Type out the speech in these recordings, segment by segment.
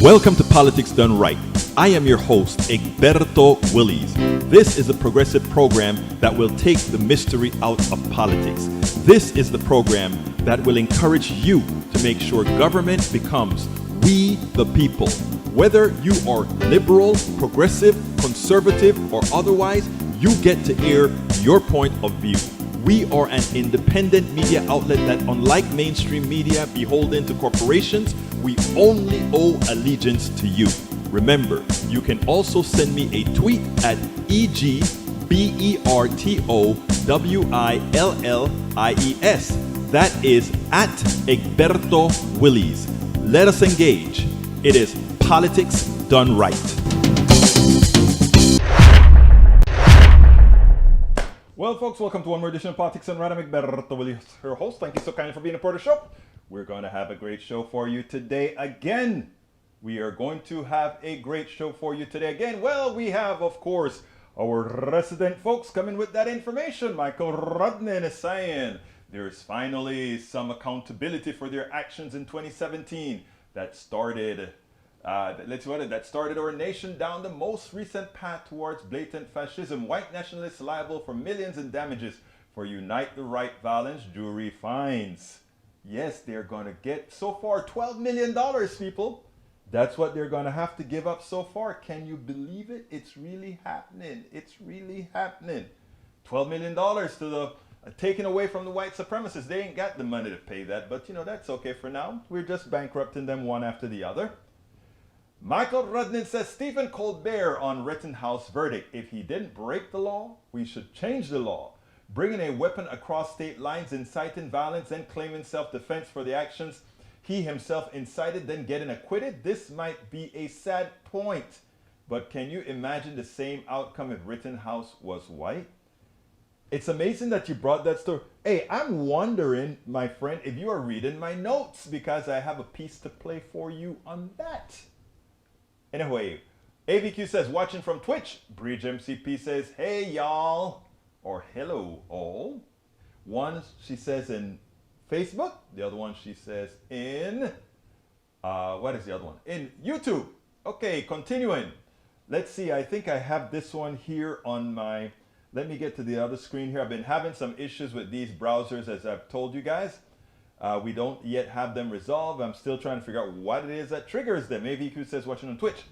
Welcome to Politics Done Right. I am your host, Egberto Willies. This is a progressive program that will take the mystery out of politics. This is the program that will encourage you to make sure government becomes we the people. Whether you are liberal, progressive, conservative, or otherwise, you get to air your point of view. We are an independent media outlet that, unlike mainstream media beholden to corporations, we only owe allegiance to you. Remember, you can also send me a tweet at EGBERTOWILLIES. That is at Egberto Willies. Let us engage. It is Politics Done Right. Well, folks, welcome to one more edition of Politics Done Right. I'm Egberto Willies, your host. Thank you so kindly for being a part of the show. We're going to have a great show for you today again. We are going to have a great show for you today again. Well, we have, of course, our resident folks coming with that information. Michael Rodnan is saying there's finally some accountability for their actions in 2017 that started our nation down the most recent path towards blatant fascism. White nationalists liable for millions in damages for Unite the Right violence jury fines. Yes, they're going to get so far $12 million, people. That's what they're going to have to give up so far. Can you believe it? It's really happening. It's really happening. $12 million to the taken away from the white supremacists. They ain't got the money to pay that, but you know, that's okay for now. We're just bankrupting them one after the other. Michael Rudnin says Stephen Colbert on Rittenhouse verdict. If he didn't break the law, we should change the law. Bringing a weapon across state lines, inciting violence, and claiming self-defense for the actions he himself incited, then getting acquitted. This might be a sad point, but can you imagine the same outcome if Rittenhouse was white? It's amazing that you brought that story. Hey, I'm wondering, my friend, if you are reading my notes, because I have a piece to play for you on that. Anyway, AVQ says, watching from Twitch. Bridge MCP says, hey, y'all. Or hello, all. One, she says in Facebook. The other one, she says in, what is the other one? In YouTube. Okay, continuing. Let's see, I think I have this one here on my, let me get to the other screen here. I've been having some issues with these browsers, as I've told you guys. We don't yet have them resolved. I'm still trying to figure out what it is that triggers them. AVQ says watching on Twitch.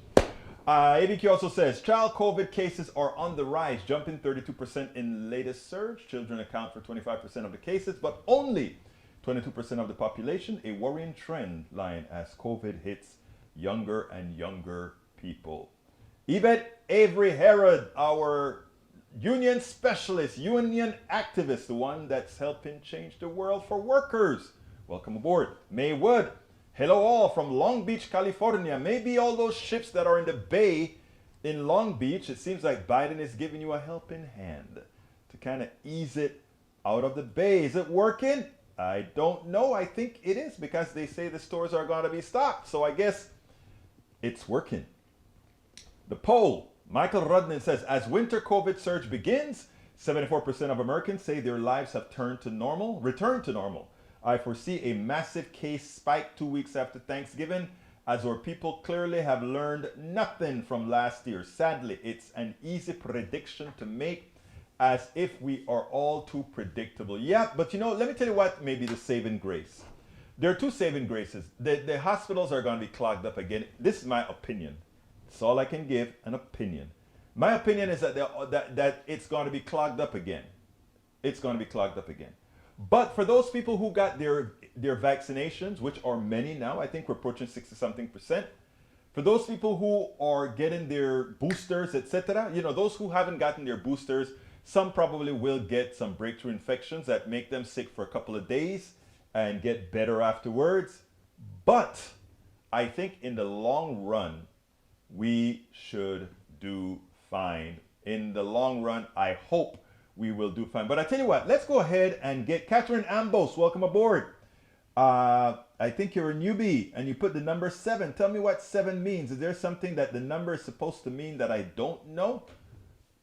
AVQ also says child COVID cases are on the rise, jumping 32% in latest surge. Children account for 25% of the cases, but only 22% of the population. A worrying trend line as COVID hits younger and younger people. Yvette Avery Herod, our union specialist, union activist, the one that's helping change the world for workers. Welcome aboard. May Wood, hello all from Long Beach, California. Maybe all those ships that are in the bay in Long Beach, it seems like Biden is giving you a helping hand to kind of ease it out of the bay. Is it working? I don't know. I think it is, because they say the stores are going to be stocked. So I guess it's working. The poll, Michael Rudnin says, as winter COVID surge begins, 74% of Americans say their lives have returned to normal. I foresee a massive case spike 2 weeks after Thanksgiving, as our people clearly have learned nothing from last year. Sadly, it's an easy prediction to make, as if we are all too predictable. Yeah, but you know, let me tell you what may be the saving grace. There are two saving graces. The hospitals are going to be clogged up again. This is my opinion. That's all I can give, an opinion. My opinion is that that it's going to be clogged up again. It's going to be clogged up again. But for those people who got their vaccinations, which are many now, I think we're approaching 60-something%. For those people who are getting their boosters, etc., you know, those who haven't gotten their boosters, some probably will get some breakthrough infections that make them sick for a couple of days and get better afterwards. But I think in the long run, we should do fine. In the long run, I hope we will do fine. But I tell you what, let's go ahead and get Catherine Ambos. Welcome aboard. I think you're a newbie and you put the number 7. Tell me what 7 means. Is there something that the number is supposed to mean that I don't know?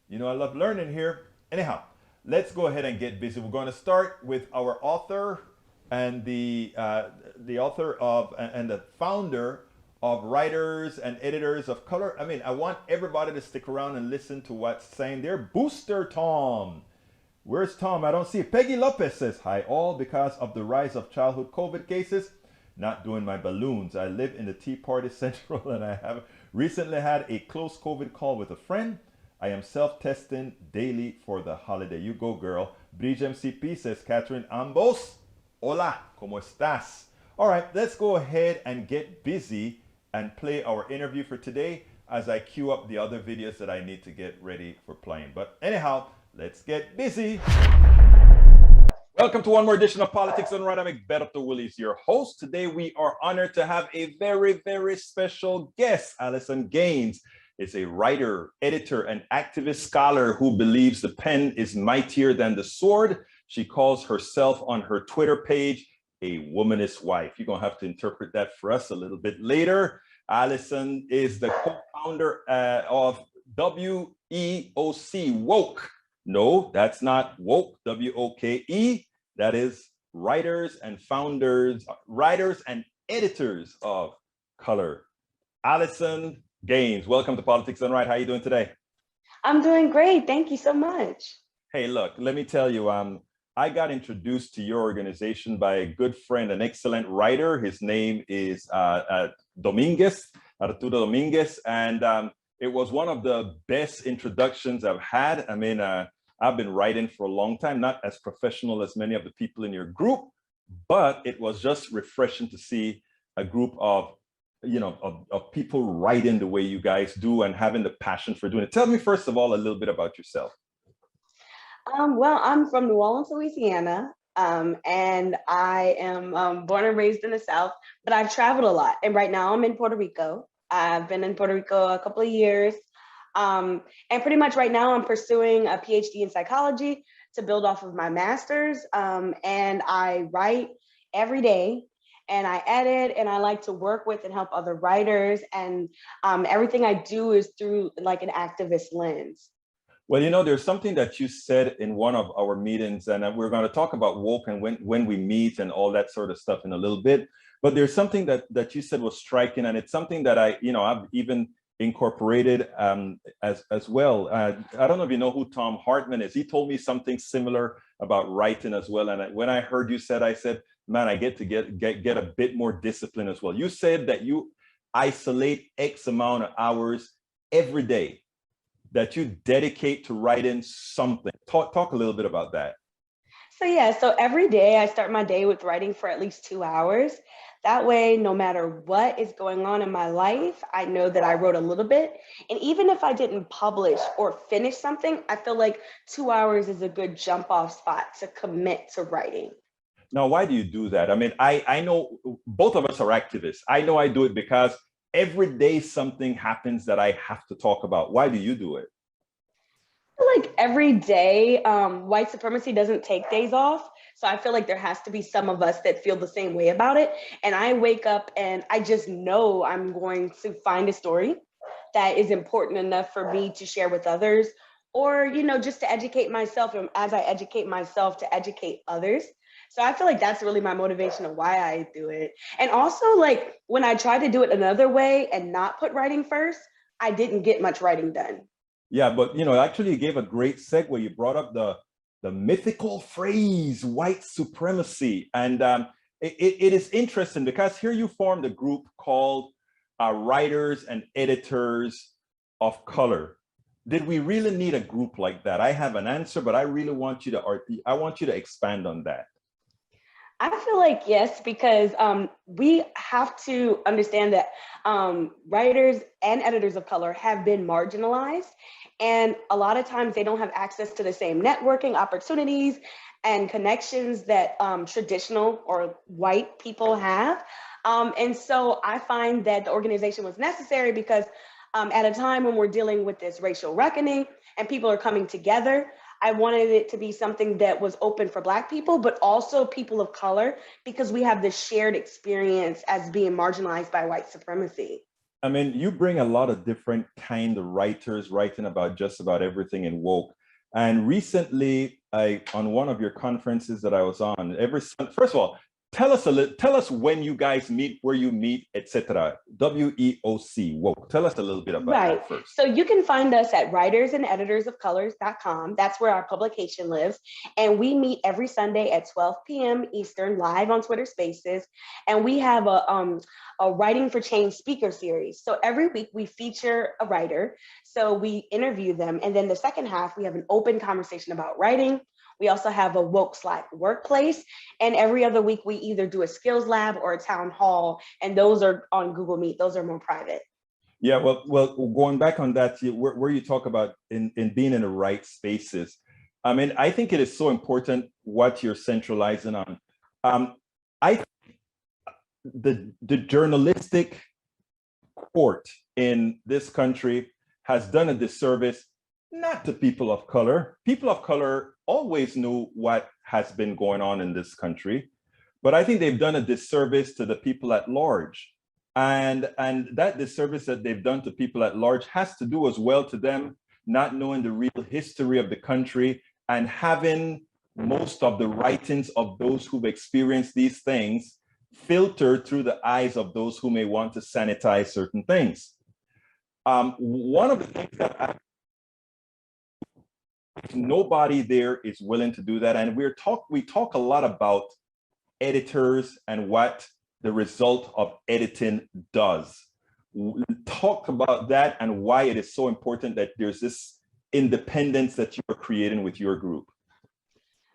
You know, I love learning here. Anyhow, let's go ahead and get busy. We're going to start with our author and the author of and the founder of writers and editors of color. I mean, I want everybody to stick around and listen to what's saying there. Booster Tom. Where's Tom? I don't see it. Peggy Lopez says, hi all, because of the rise of childhood COVID cases, not doing my balloons. I live in the Tea Party Central and I have recently had a close COVID call with a friend. I am self-testing daily for the holiday. You go, girl. Bridge MCP says, Catherine Ambos. Hola, ¿cómo estás? All right, let's go ahead and get busy and play our interview for today as I queue up the other videos that I need to get ready for playing. But anyhow, let's get busy. Welcome to one more edition of Politics and Right. I'm Egberto Willies, your host. Today we are honored to have a very, very special guest. Allison Gaines is a writer, editor, and activist scholar who believes the pen is mightier than the sword. She calls herself on her Twitter page a womanist wife. You're gonna have to interpret that for us a little bit later. Allison is the co-founder of WEOC, Woke. No, that's not woke, W-O-K-E. That is writers and editors of color. Allison Gaines, welcome to Politics and Right. How are you doing today? I'm doing great. Thank you so much. Hey, look, let me tell you, I got introduced to your organization by a good friend, an excellent writer. His name is Arturo Dominguez, and it was one of the best introductions I've had. I mean, I've been writing for a long time, not as professional as many of the people in your group, but it was just refreshing to see a group of, of people writing the way you guys do and having the passion for doing it. Tell me, first of all, a little bit about yourself. Well, I'm from New Orleans, Louisiana, and I am born and raised in the South, but I've traveled a lot. And right now I'm in Puerto Rico. I've been in Puerto Rico a couple of years. And pretty much right now I'm pursuing a PhD in psychology to build off of my master's. And I write every day and I edit and I like to work with and help other writers. And everything I do is through like an activist lens. Well, you know, there's something that you said in one of our meetings, and we're going to talk about woke and when we meet and all that sort of stuff in a little bit. But there's something that you said was striking, and it's something that I've even incorporated as well. I don't know if you know who Tom Hartman is. He told me something similar about writing as well. And when I heard you said, I said, man, I get to get a bit more discipline as well. You said that you isolate X amount of hours every day that you dedicate to writing something. Talk a little bit about that. So every day I start my day with writing for at least 2 hours. That way, no matter what is going on in my life, I know that I wrote a little bit. And even if I didn't publish or finish something, I feel like 2 hours is a good jump off spot to commit to writing. Now, why do you do that? I mean, I know both of us are activists. I know I do it because every day something happens that I have to talk about. Why do you do it? I feel like every day, white supremacy doesn't take days off. So I feel like there has to be some of us that feel the same way about it. And I wake up and I just know I'm going to find a story that is important enough for me to share with others, or, just to educate myself, and as I educate myself, to educate others. So I feel like that's really my motivation of why I do it. And also, like, when I tried to do it another way and not put writing first, I didn't get much writing done. Yeah, but actually you gave a great segue. You brought up the mythical phrase white supremacy. And it is interesting because here you formed a group called Writers and Editors of Color. Did we really need a group like that? I have an answer, but I really want you to expand on that. I feel like yes, because we have to understand that writers and editors of color have been marginalized. And a lot of times they don't have access to the same networking opportunities and connections that traditional or white people have. And so I find that the organization was necessary because at a time when we're dealing with this racial reckoning and people are coming together, I wanted it to be something that was open for Black people, but also people of color, because we have this shared experience as being marginalized by white supremacy. I mean, you bring a lot of different kind of writers writing about just about everything in woke. And recently, on one of your conferences that I was on, first of all, tell us when you guys meet, where you meet, etc. WEOC, woke. Tell us a little bit about Right. that first. So you can find us at writersandeditorsofcolors.com. That's where our publication lives. And we meet every Sunday at 12 p.m. Eastern, live on Twitter Spaces. And we have a Writing for Change speaker series. So every week we feature a writer. So we interview them. And then the second half, we have an open conversation about writing. We also have a woke Slack workplace. And every other week, we either do a skills lab or a town hall. And those are on Google Meet. Those are more private. Yeah, well, going back on that, where you talk about in being in the right spaces, I mean, I think it is so important what you're centralizing on. I the journalistic court in this country has done a disservice not to people of color. People of color always knew what has been going on in this country, but I think they've done a disservice to the people at large. And that disservice that they've done to people at large has to do as well to them not knowing the real history of the country and having most of the writings of those who've experienced these things filtered through the eyes of those who may want to sanitize certain things. One of the things that nobody there is willing to do that, and we talk a lot about editors and what the result of editing does. Talk about that and why it is so important that there's this independence that you're creating with your group.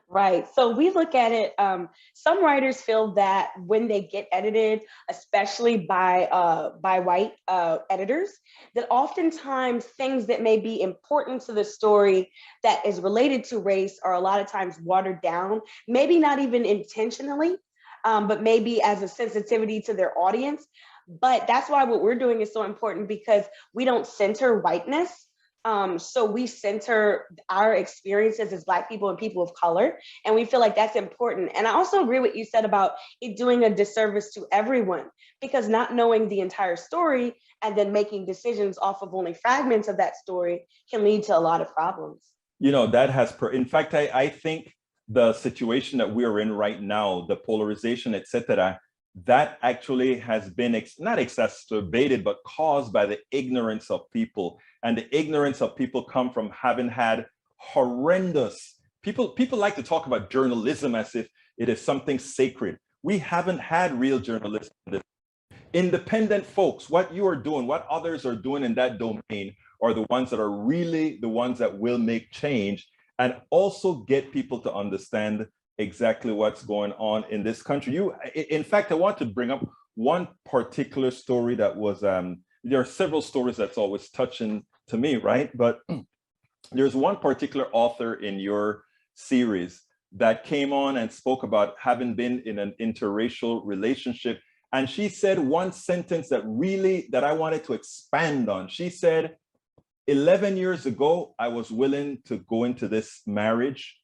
Right. So we look at it. Some writers feel that when they get edited, especially by white editors, that oftentimes things that may be important to the story that is related to race are a lot of times watered down, maybe not even intentionally, but maybe as a sensitivity to their audience. But that's why what we're doing is so important, because we don't center whiteness. So we center our experiences as Black people and people of color, and we feel like that's important. And I also agree with what you said about it doing a disservice to everyone, because not knowing the entire story and then making decisions off of only fragments of that story can lead to a lot of problems. You know, that has, in fact, I think the situation that we're in right now, the polarization, etc., that actually has been not exacerbated, but caused by the ignorance of people. And the ignorance of people come from having had horrendous, people like to talk about journalism as if it is something sacred. We haven't had real journalism. Independent folks, what you are doing, what others are doing in that domain are the ones that are really the ones that will make change and also get people to understand exactly what's going on in this country. In fact, I want to bring up one particular story that was, there are several stories that's always touching to me, right? But there's one particular author in your series that came on and spoke about having been in an interracial relationship. And she said one sentence that I wanted to expand on. She said, 11 years ago, I was willing to go into this marriage.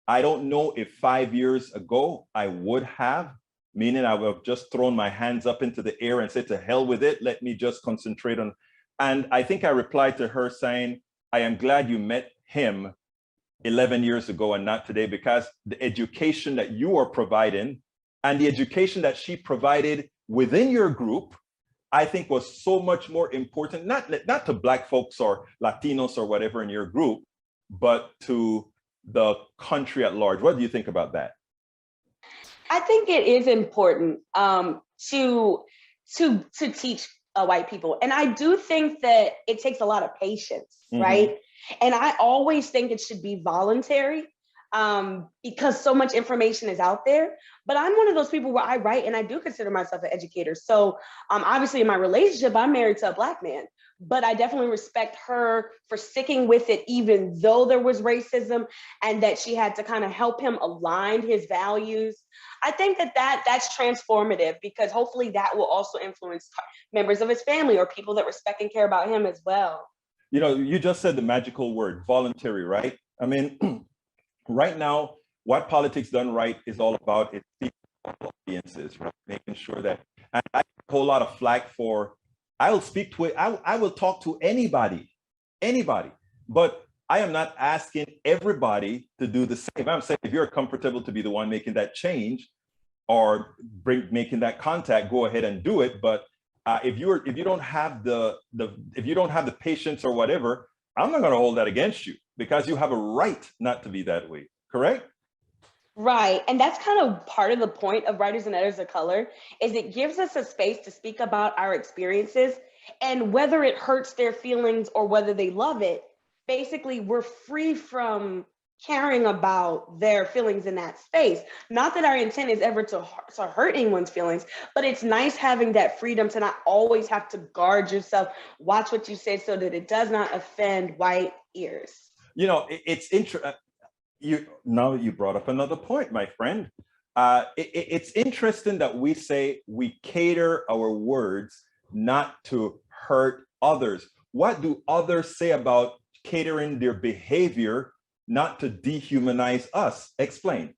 I don't know if 5 years ago I would have, meaning I would have just thrown my hands up into the air and said, to hell with it, let me just concentrate on. And I think I replied to her saying, I am glad you met him 11 years ago and not today, because the education that you are providing and the education that she provided within your group, I think was so much more important, not to Black folks or Latinos or whatever in your group, but to the country at large. What do you think about that? I think it is important to teach white people, and I do think that it takes a lot of patience, right? And I always think it should be voluntary, because so much information is out there. But I'm one of those people where I write and I do consider myself an educator. So obviously in my relationship, I'm married to a Black man, but I definitely respect her for sticking with it, even though there was racism and that she had to kind of help him align his values. I think that's transformative, because hopefully that will also influence members of his family or people that respect and care about him as well. You know, you just said the magical word, voluntary, right? I mean, right now, what politics done right is all about is audiences, right? Making sure that, and I get a whole lot of flack for, I will talk to anybody, but I am not asking everybody to do the same. I'm saying if you're comfortable to be the one making that change, or making that contact, go ahead and do it. But if you don't have the patience or whatever, I'm not going to hold that against you, because you have a right not to be that way. Correct? Right. And that's kind of part of the point of writers and editors of color, is it gives us a space to speak about our experiences, and whether it hurts their feelings or whether they love it, basically we're free from caring about their feelings in that space. Not that our intent is ever to hurt anyone's feelings, but it's nice having that freedom to not always have to guard yourself, watch what you say so that it does not offend white ears. It's interesting. You brought up another point, my friend. It's interesting that we say we cater our words not to hurt others. What do others say about catering their behavior not to dehumanize us? Explain.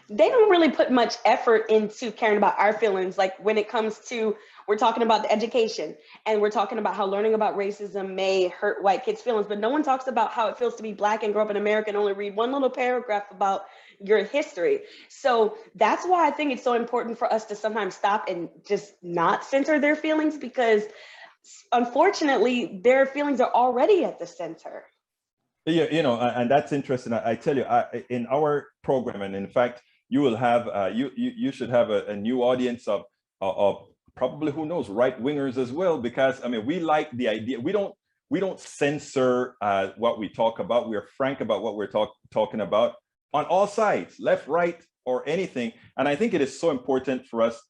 They don't really put much effort into caring about our feelings. Like when it comes to, we're talking about the education, and we're talking about how learning about racism may hurt white kids' feelings, but no one talks about how it feels to be Black and grow up in America and only read one little paragraph about your history. So that's why I think it's so important for us to sometimes stop and just not censor their feelings, because unfortunately their feelings are already at the center. Yeah, and that's interesting. I tell you, in our program, and in fact, you will have you should have a new audience of probably, who knows, right wingers as well, because I mean, we like the idea. We don't censor what we talk about. We are frank about what we're talking about on all sides, left, right, or anything. And I think it is so important for us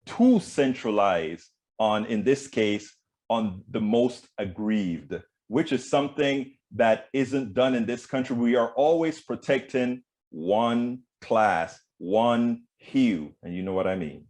to centralize on, in this case, on the most aggrieved, which is something that isn't done in this country. We are always protecting one class, one hue, and you know what I mean.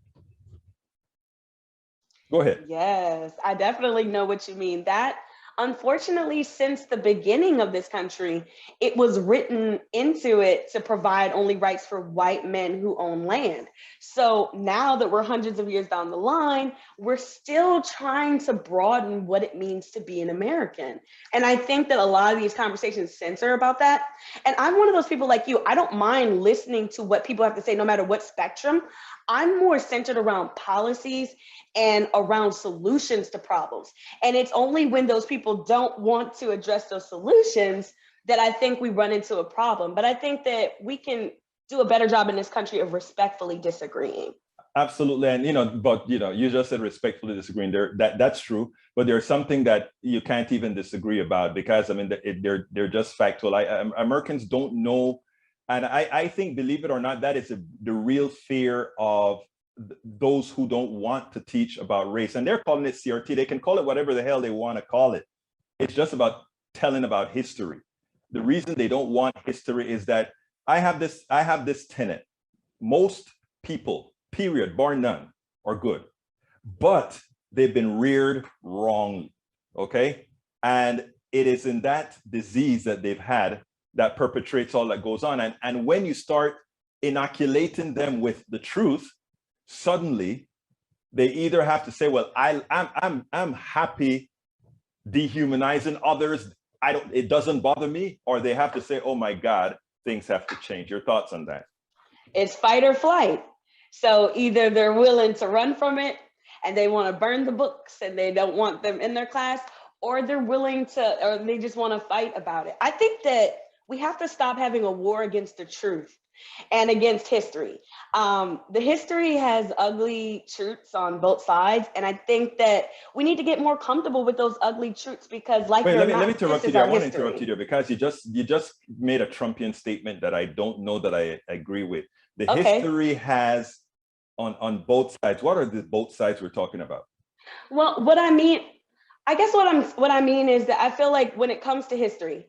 Go ahead. Yes, I definitely know what you mean. That, unfortunately, since the beginning of this country, it was written into it to provide only rights for white men who own land. So now that we're hundreds of years down the line, we're still trying to broaden what it means to be an American. And I think that a lot of these conversations censor about that. And I'm one of those people like you. I don't mind listening to what people have to say, no matter what spectrum. I'm more centered around policies and around solutions to problems. And it's only when those people don't want to address those solutions that I think we run into a problem. But I think that we can do a better job in this country of respectfully disagreeing. Absolutely. And but you just said respectfully disagreeing there. That's true, but there's something that you can't even disagree about, because I mean, they're just factual. Americans don't know. And I think, believe it or not, that is the real fear of those who don't want to teach about race. And they're calling it CRT. They can call it whatever the hell they want to call it. It's just about telling about history. The reason they don't want history is that I have this tenet. Most people, period, bar none, are good, but they've been reared wrongly. Okay. And it is in that disease that they've had that perpetrates all that goes on. And when you start inoculating them with the truth, suddenly they either have to say, well, I'm happy dehumanizing others. It doesn't bother me. Or they have to say, oh my God, things have to change. Your thoughts on that? It's fight or flight. So either they're willing to run from it and they want to burn the books and they don't want them in their class, or they're willing to, or they just want to fight about it. I think that we have to stop having a war against the truth and against history. The history has ugly truths on both sides, and I think that we need to get more comfortable with those ugly truths, because, like, let me interrupt you there. I want to history. interrupt you there, because you just made a Trumpian statement that I don't know that I agree with. The history has on both sides. What are the both sides we're talking about? Well, what I mean, I guess what I mean is that I feel like when it comes to history,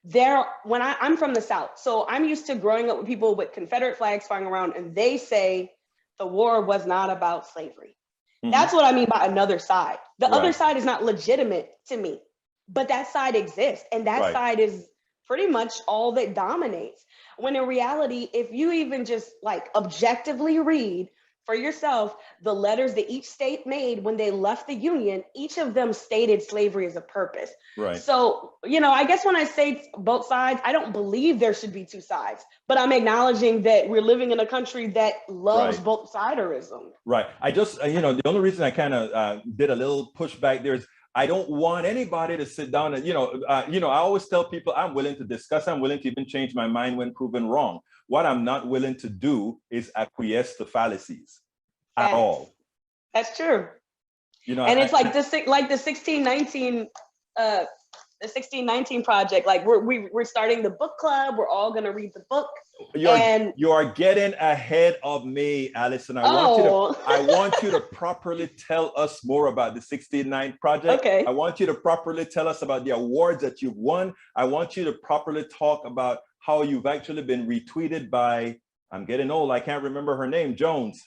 I'm from the South, so I'm used to growing up with people with Confederate flags flying around, and they say the war was not about slavery. Mm-hmm. That's what I mean by another side. The other side is not legitimate to me, but that side exists, and that side is pretty much all that dominates. When in reality, if you even just like objectively read for yourself the letters that each state made when they left the Union. Each of them stated slavery as a purpose. Right. So, I guess when I say both sides, I don't believe there should be two sides, but I'm acknowledging that we're living in a country that loves both siderism. Right. I just, the only reason I kind of did a little pushback there is I don't want anybody to sit down and, I always tell people I'm willing to discuss. I'm willing to even change my mind when proven wrong. What I'm not willing to do is acquiesce to fallacies at all. That's true. And it's like the 1619, the 1619 project. Like we're starting the book club. We're all gonna read the book. You are getting ahead of me, Allison. I want you to properly tell us more about the 1619 project. Okay. I want you to properly tell us about the awards that you've won. I want you to properly talk about how you've actually been retweeted by, I'm getting old, I can't remember her name, Jones.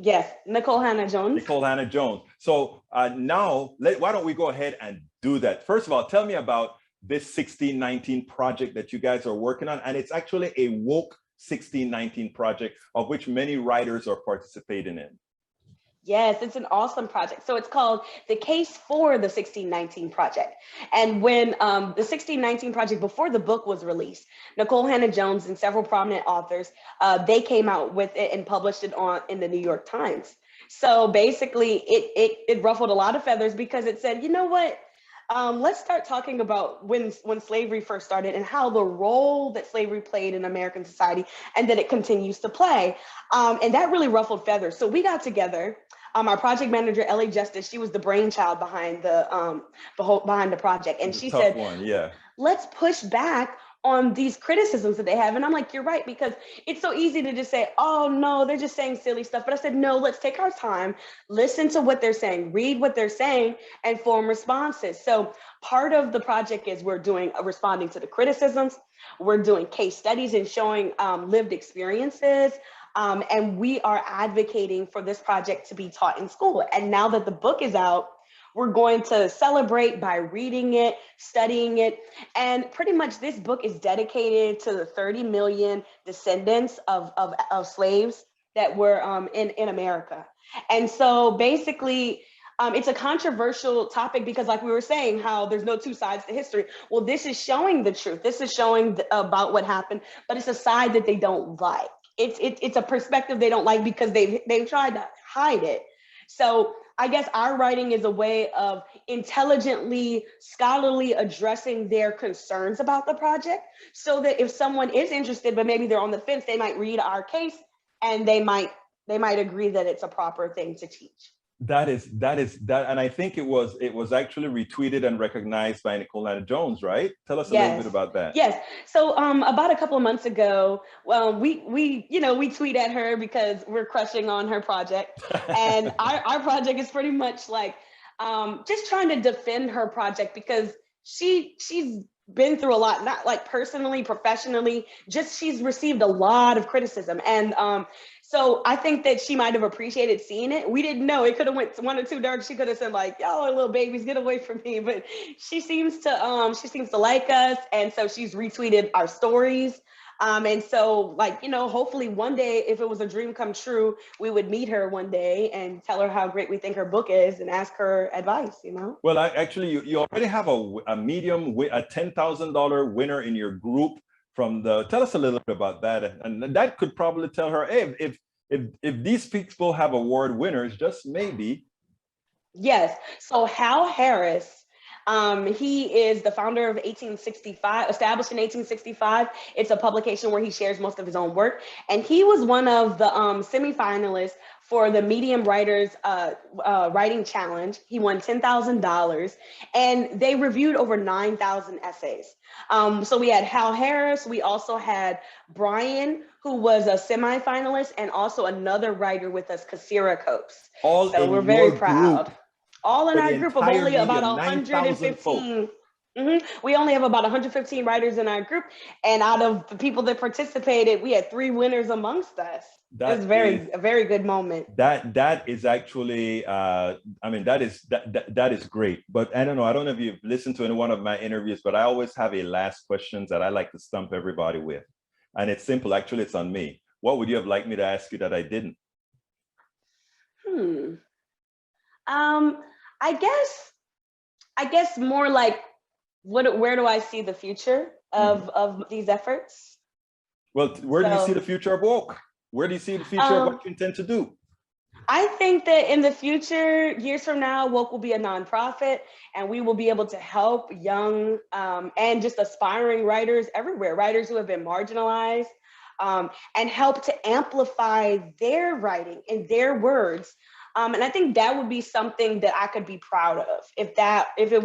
Yes, Nicole Hannah Jones. Nicole Hannah Jones. So now, why don't we go ahead and do that? First of all, tell me about this 1619 project that you guys are working on. And it's actually a woke 1619 project of which many writers are participating in. Yes, it's an awesome project. So it's called The Case for the 1619 Project. And when the 1619 Project, before the book was released, Nicole Hannah Jones and several prominent authors, they came out with it and published it in the New York Times. So basically it ruffled a lot of feathers because it said, you know what? Let's start talking about when slavery first started and how the role that slavery played in American society and that it continues to play. And that really ruffled feathers. So we got together. Our project manager, Ellie Justice, she was the brainchild behind the project. And she said, let's push back on these criticisms that they have. And I'm like, you're right, because it's so easy to just say, oh no, they're just saying silly stuff. But I said, no, let's take our time, listen to what they're saying, read what they're saying, and form responses. So part of the project is we're doing responding to the criticisms. We're doing case studies and showing lived experiences. And we are advocating for this project to be taught in school. And now that the book is out, we're going to celebrate by reading it, studying it. And pretty much this book is dedicated to the 30 million descendants of slaves that were in America. And so basically, it's a controversial topic because, like we were saying, how there's no two sides to history. Well, this is showing the truth. This is showing about what happened, but it's a side that they don't like. It's a perspective they don't like because they've tried to hide it. So I guess our writing is a way of intelligently, scholarly addressing their concerns about the project, so that if someone is interested, but maybe they're on the fence, they might read our case and they might agree that it's a proper thing to teach. That, and I think it was actually retweeted and recognized by Nicole Hannah Jones, right? Tell us a little bit about that. Yes. So about a couple of months ago, we tweet at her because we're crushing on her project, and our project is pretty much like just trying to defend her project because she's been through a lot, not like personally, professionally, just she's received a lot of criticism. And so I think that she might have appreciated seeing it. We didn't know. It could have went one or two dark. She could have said like, "Y'all are little babies, get away from me." But she seems to like us. And so she's retweeted our stories. And so hopefully one day, if it was a dream come true, we would meet her one day and tell her how great we think her book is and ask her advice, Well, actually, you already have a medium, a $10,000 winner in your group tell us a little bit about that. And that could probably tell her, hey, if these people have award winners, just maybe. Yes. So Hal Harris, he is the founder of 1865, established in 1865. It's a publication where he shares most of his own work. And he was one of the semifinalists for the Medium Writers Writing Challenge. He won $10,000 and they reviewed over 9,000 essays. So we had Hal Harris. We also had Brian, who was a semifinalist, and also another writer with us, Kasira Copes. So we're very proud. All in our group of only about 115. We only have about 115 writers in our group. And out of the people that participated, we had 3 winners amongst us. It was a very good moment. That is actually, that is great. But I don't know if you've listened to any one of my interviews, but I always have a last question that I like to stump everybody with. And it's simple. Actually, it's on me. What would you have liked me to ask you that I didn't? Hmm. Um, I guess more like where do I see the future Mhm. of these efforts? Well, where do you see So the future of woke? Where do you see the future of um, what you intend to do? I think that in the future, years from now, Woke will be a nonprofit, and we will be able to help young and just aspiring writers everywhere, writers who have been marginalized, and help to amplify their writing and their words. And I think that would be something that I could be proud of if it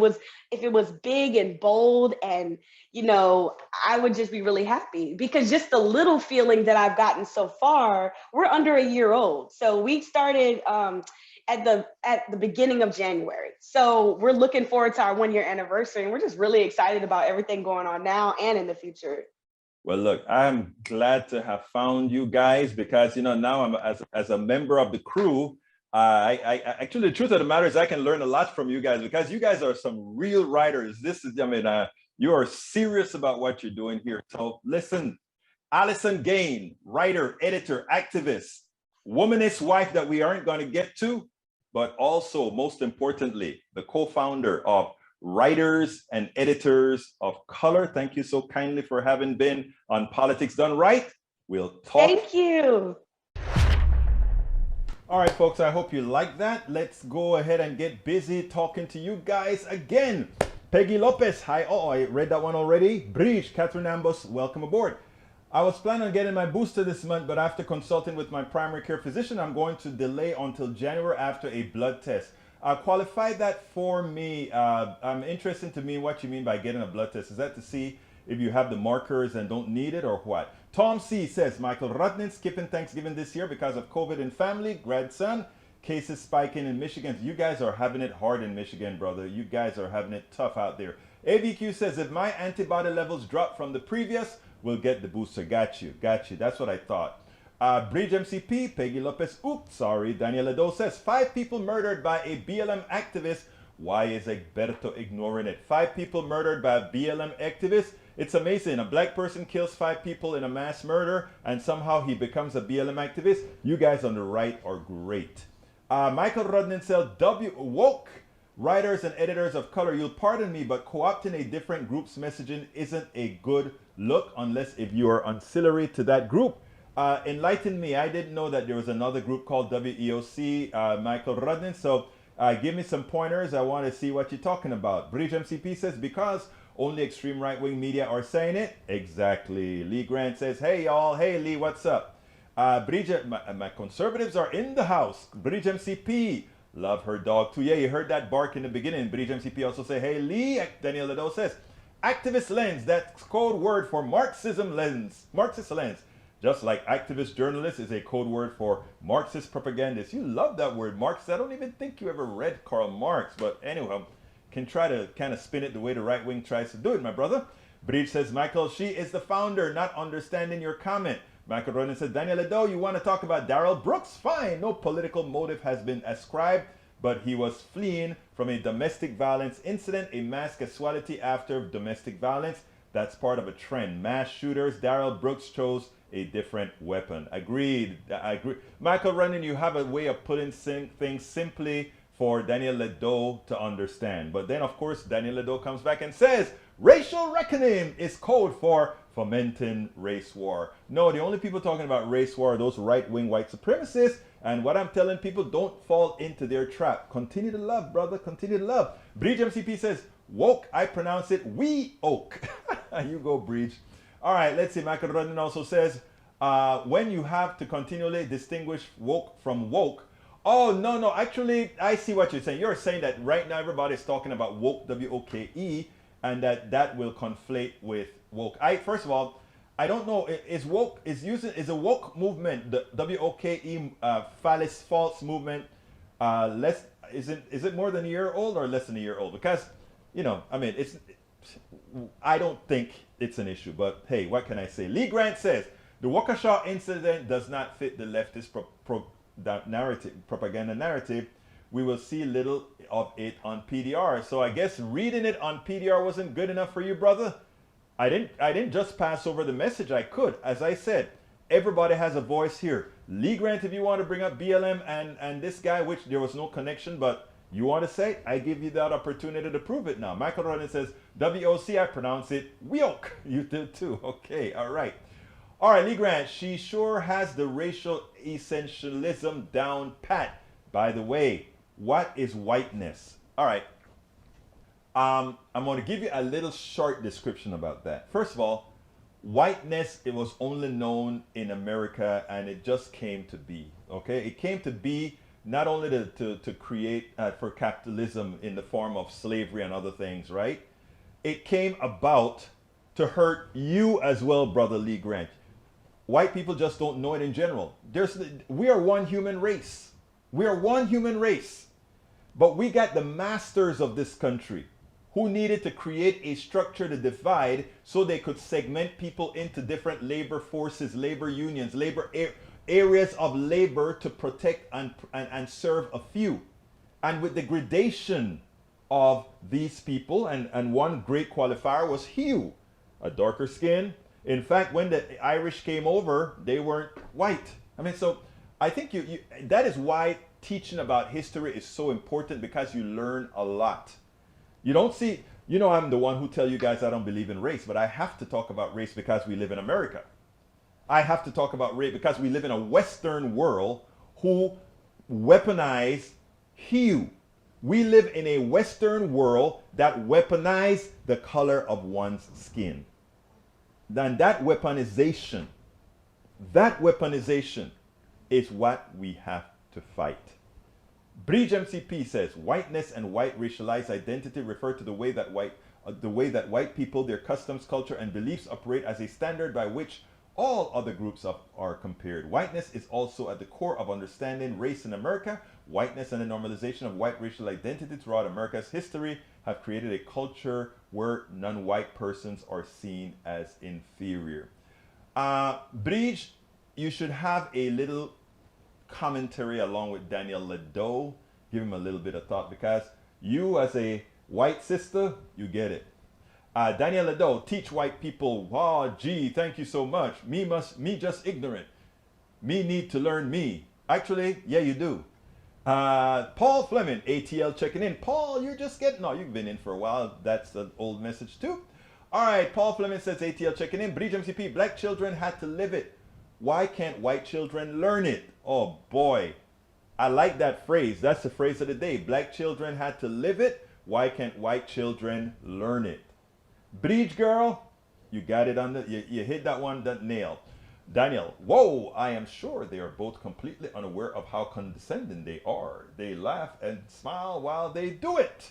was big and bold, and I would just be really happy, because just the little feeling that I've gotten so far, we're under a year old. So we started at the beginning of January. So we're looking forward to our 1 year anniversary, and we're just really excited about everything going on now and in the future. Well, look, I'm glad to have found you guys because now I'm as a member of the crew. I actually, the truth of the matter is I can learn a lot from you guys because you guys are some real writers. You are serious about what you're doing here. So listen, Allison Gaines, writer, editor, activist, womanist wife that we aren't going to get to, but also most importantly, the co-founder of Writers and Editors of Color. Thank you so kindly for having been on Politics Done Right. We'll talk. Thank you. All right, folks, I hope you like that. Let's go ahead and get busy talking to you guys again. Peggy Lopez, hi. Oh, I read that one already. Bridge, Catherine Ambos, welcome aboard. I was planning on getting my booster this month, but after consulting with my primary care physician, I'm going to delay until January after a blood test. Qualify that for me. I'm interested to me what you mean by getting a blood test. Is that to see if you have the markers and don't need it or what? Tom C says, Michael Rudnin skipping Thanksgiving this year because of COVID and family. Grandson, cases spiking in Michigan. You guys are having it hard in Michigan, brother. You guys are having it tough out there. ABQ says, if my antibody levels drop from the previous, we'll get the booster. Got you. That's what I thought. Bridge MCP, Peggy Lopez, oops, sorry. Daniel Edo says, 5 people murdered by a BLM activist. Why is Egberto ignoring it? 5 people murdered by a BLM activist. It's amazing. A black person kills 5 people in a mass murder, and somehow he becomes a BLM activist. You guys on the right are great. Michael Rodninsel, woke writers and editors of color, you'll pardon me, but co-opting a different group's messaging isn't a good look unless if you are ancillary to that group. Enlighten me. I didn't know that there was another group called WEOC, Michael Rudnin. So give me some pointers. I want to see what you're talking about. Bridge MCP says, because only extreme right-wing media are saying it. Exactly. Lee Grant says, hey, y'all. Hey, Lee, what's up? Bridget, my conservatives are in the house. Bridge MCP, love her dog too. Yeah, you heard that bark in the beginning. Bridge MCP also say, hey, Lee. Daniel Ledo says, activist lens, that's code word for Marxism lens, Marxist lens. Just like activist journalist is a code word for Marxist propagandist. You love that word, Marx. I don't even think you ever read Karl Marx, but anyway, can try to kind of spin it the way the right wing tries to do it, my brother. Breach says, Michael, she is the founder, not understanding your comment. Michael Ronan says, Daniel Edo, you want to talk about Darrell Brooks? Fine, no political motive has been ascribed, but he was fleeing from a domestic violence incident, a mass casualty after domestic violence. That's part of a trend. Mass shooters, Darrell Brooks chose a different weapon. Agreed. I agree. Michael Ronan, you have a way of putting things simply for Daniel Ledo to understand. But then, of course, Daniel Ledo comes back and says, racial reckoning is code for fomenting race war. No, the only people talking about race war are those right-wing white supremacists. And what I'm telling people, don't fall into their trap. Continue to love, brother. Continue to love. Breach MCP says, woke, I pronounce it we-oak. You go, Breach. All right, let's see. Michael Rodden also says, when you have to continually distinguish woke from woke, oh, no, actually, I see what you're saying. You're saying that right now everybody's talking about woke, W-O-K-E, and that will conflate with woke. First of all, I don't know, is a woke movement, the W-O-K-E false movement, is it more than a year old or less than a year old? Because, I don't think it's an issue, but hey, what can I say? Lee Grant says, the Waukesha incident does not fit the leftist propaganda narrative. We will see little of it on PDR. So I guess reading it on PDR wasn't good enough for you, brother. I didn't just pass over the message. I could, as I said, everybody has a voice here. Lee Grant, if you want to bring up BLM and this guy, which there was no connection, but you want to say, I give you that opportunity to prove it now. Michael Rodden says, WOC, I pronounce it Wioke. You did too. Okay, all right. All right, Lee Grant, she sure has the racial essentialism down pat. By the way, what is whiteness? All right. I'm going to give you a little short description about that. First of all, whiteness, it was only known in America, and it just came to be. Okay, it came to be not only to create for capitalism in the form of slavery and other things, right? It came about to hurt you as well, brother Lee Grant. White people just don't know it in general. We are one human race. We are one human race. But we got the masters of this country who needed to create a structure to divide so they could segment people into different labor forces, labor unions, areas of labor to protect and serve a few. And with the gradation of these people, and one great qualifier was hue, a darker skin. In fact, when the Irish came over, they weren't white. I mean, so I think that is why teaching about history is so important, because you learn a lot. You don't see, I'm the one who tell you guys I don't believe in race, but I have to talk about race because we live in America. I have to talk about race because we live in a Western world who weaponize hue. We live in a Western world that weaponize the color of one's skin. Then that weaponization is what we have to fight. Bridge MCP says, whiteness and white racialized identity refer to the way that white people, their customs, culture, and beliefs operate as a standard by which all other groups are compared. Whiteness is also at the core of understanding race in America. Whiteness and the normalization of white racial identity throughout America's history have created a culture where non-white persons are seen as inferior. Bridge, you should have a little commentary along with Daniel Ledo. Give him a little bit of thought, because you as a white sister, you get it. Daniel Ledo, teach white people. Oh, gee, thank you so much. Me just ignorant. Me need to learn me. Actually, yeah, you do. Paul Fleming, ATL checking in. Paul, you're just getting, no, you've been in for a while. That's an old message too. All right, Paul Fleming says ATL checking in. Bridge MCP, black children had to live it. Why can't white children learn it? Oh boy, I like that phrase. That's the phrase of the day. Black children had to live it. Why can't white children learn it? Bridge girl, you got it on you hit that one, that nail. Daniel, whoa, I am sure they are both completely unaware of how condescending they are. They laugh and smile while they do it.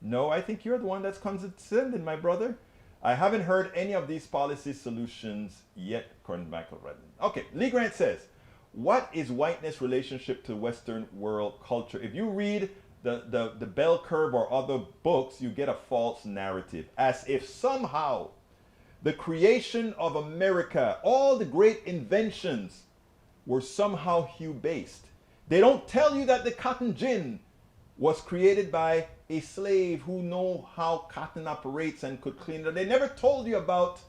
No, I think you're the one that's condescending, my brother. I haven't heard any of these policy solutions yet, according to Michael Redden. Okay, Lee Grant says, what is whiteness relationship to Western world culture? If you read the bell curve or other books, you get a false narrative, as if somehow the creation of America, all the great inventions were somehow hue-based. They don't tell you that the cotton gin was created by a slave who know how cotton operates and could clean it. They never told you about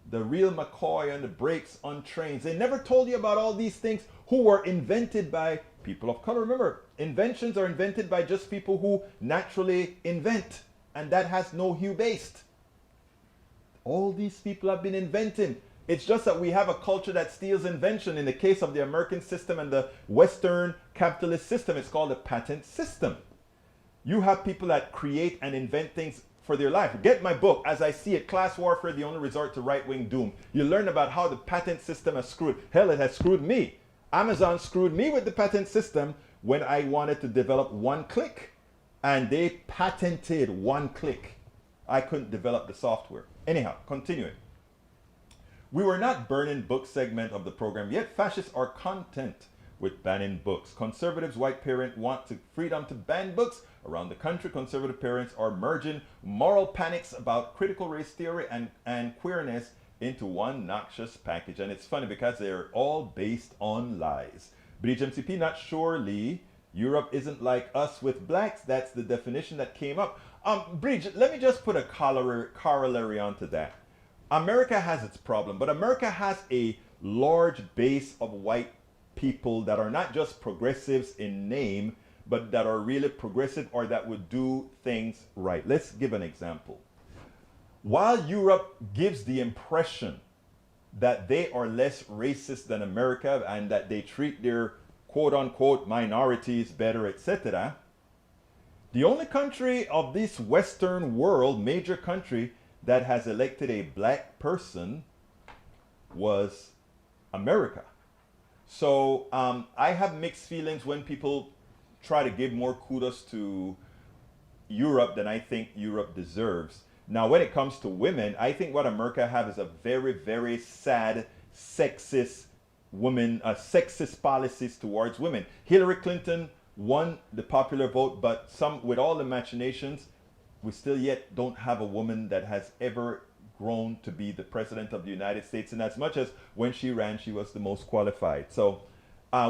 the real McCoy and the brakes on trains. They never told you about all these things who were invented by people of color. Remember, inventions are invented by just people who naturally invent, and that has no hue-based. All these people have been inventing. It's just that we have a culture that steals invention. In the case of the American system and the Western capitalist system, it's called a patent system. You have people that create and invent things for their life. Get my book, As I See It, Class Warfare, the Only Resort to Right-Wing Doom. You learn about how the patent system has screwed. Hell, it has screwed me. Amazon screwed me with the patent system when I wanted to develop one-click, and they patented one-click. I couldn't develop the software. Anyhow, continuing. We were not burning book segment of the program, yet fascists are content with banning books. Conservatives, white parents want freedom to ban books. Around the country, conservative parents are merging moral panics about critical race theory and queerness into one noxious package. And it's funny because they're all based on lies. Bridge MCP, not surely Europe isn't like us with blacks. That's the definition that came up. Bridge, let me just put a corollary onto that. America has its problem, but America has a large base of white people that are not just progressives in name, but that are really progressive or that would do things right. Let's give an example. While Europe gives the impression that they are less racist than America and that they treat their quote unquote minorities better, etc., the only country of this Western world, major country, that has elected a black person was America. So I have mixed feelings when people try to give more kudos to Europe than I think Europe deserves. Now, when it comes to women, I think what America have is a very, very sad, sexist sexist policies towards women. Hillary Clinton won the popular vote, but with all the machinations, we still yet don't have a woman that has ever grown to be the president of the United States. And as much as when she ran, she was the most qualified. So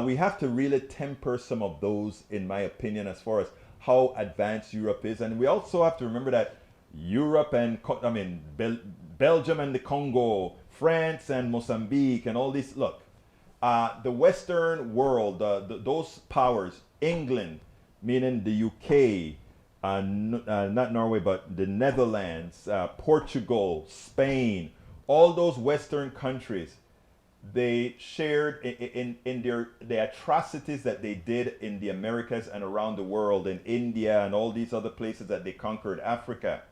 we have to really temper some of those, in my opinion, as far as how advanced Europe is. And we also have to remember that Europe and, Belgium and the Congo, France and Mozambique and all these, look, the Western world, those powers, England, meaning the UK, not Norway, but the Netherlands, Portugal, Spain, all those Western countries, they shared in the atrocities that they did in the Americas and around the world, in India and all these other places that they conquered, Africa.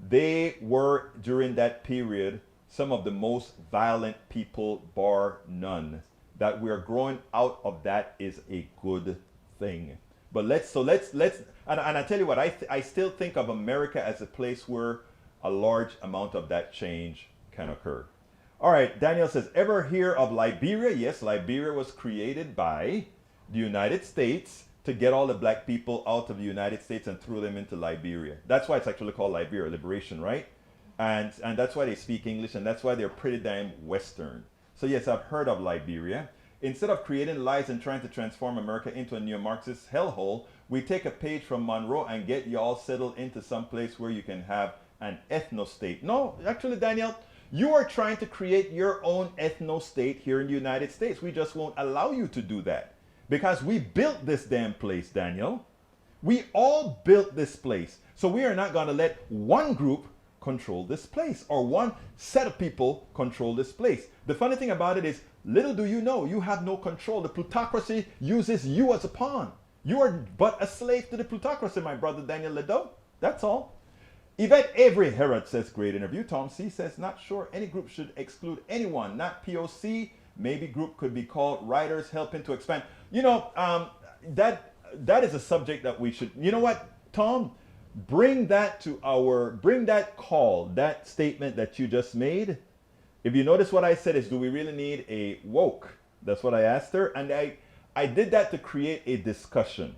They were, during that period, some of the most violent people, bar none. That we are growing out of that is a good thing. But let's and I tell you what, I still think of America as a place where a large amount of that change can occur. All right, Daniel says, ever hear of Liberia? Yes, Liberia was created by the United States to get all the black people out of the United States and threw them into Liberia. That's why it's actually called Liberia, liberation, right? And that's why they speak English, and that's why they're pretty damn Western. So yes, I've heard of Liberia. Instead of creating lies and trying to transform America into a neo-Marxist hellhole, we take a page from Monroe and get y'all settled into some place where you can have an ethno-state. No, actually, Daniel, you are trying to create your own ethno-state here in the United States. We just won't allow you to do that. Because we built this damn place, Daniel. We all built this place. So we are not going to let one group control this place or one set of people control this place. The funny thing about it is, little do you know, you have no control. The plutocracy uses you as a pawn. You are but a slave to the plutocracy, my brother Daniel Ledo. That's all. Yvette Avery Herod says, great interview. Tom C says, not sure any group should exclude anyone, not POC. Maybe group could be called Writers Helping to Expand. You know, that is a subject that we should, you know what, Tom? Bring that call, that statement that you just made. If you notice what I said is, do we really need a woke? That's what I asked her. And I did that to create a discussion.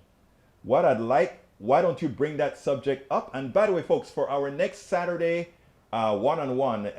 What I'd like, why don't you bring that subject up? And by the way, folks, for our next Saturday one-on-one,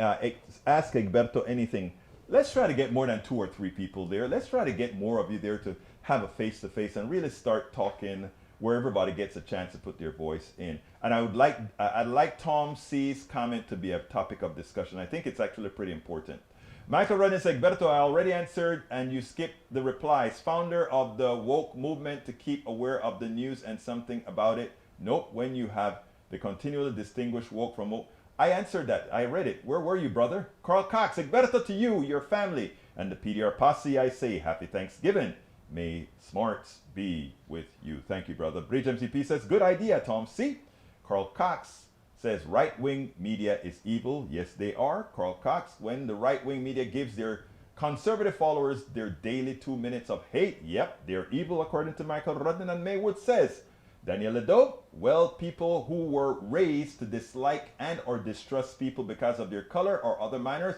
Ask Egberto Anything, let's try to get more than 2 or 3 people there. Let's try to get more of you there to have a face-to-face and really start talking where everybody gets a chance to put their voice in. And I'd like Tom C's comment to be a topic of discussion. I think it's actually pretty important. Michael Rodney said, Berto, I already answered and you skipped the replies. Founder of the woke movement to keep aware of the news and something about it. Nope, when you have the continually distinguish woke from woke. I answered that. I read it. Where were you, brother? Carl Cox, Egberto to you, your family, and the PDR posse, I say, happy Thanksgiving. May smarts be with you. Thank you, brother. Bridge MCP says, good idea, Tom C. Carl Cox says, right-wing media is evil. Yes, they are. Carl Cox, when the right-wing media gives their conservative followers their daily 2 minutes of hate, yep, they're evil, according to Michael Rudden and Maywood says. Daniel Ledo, well, people who were raised to dislike and or distrust people because of their color or other minors,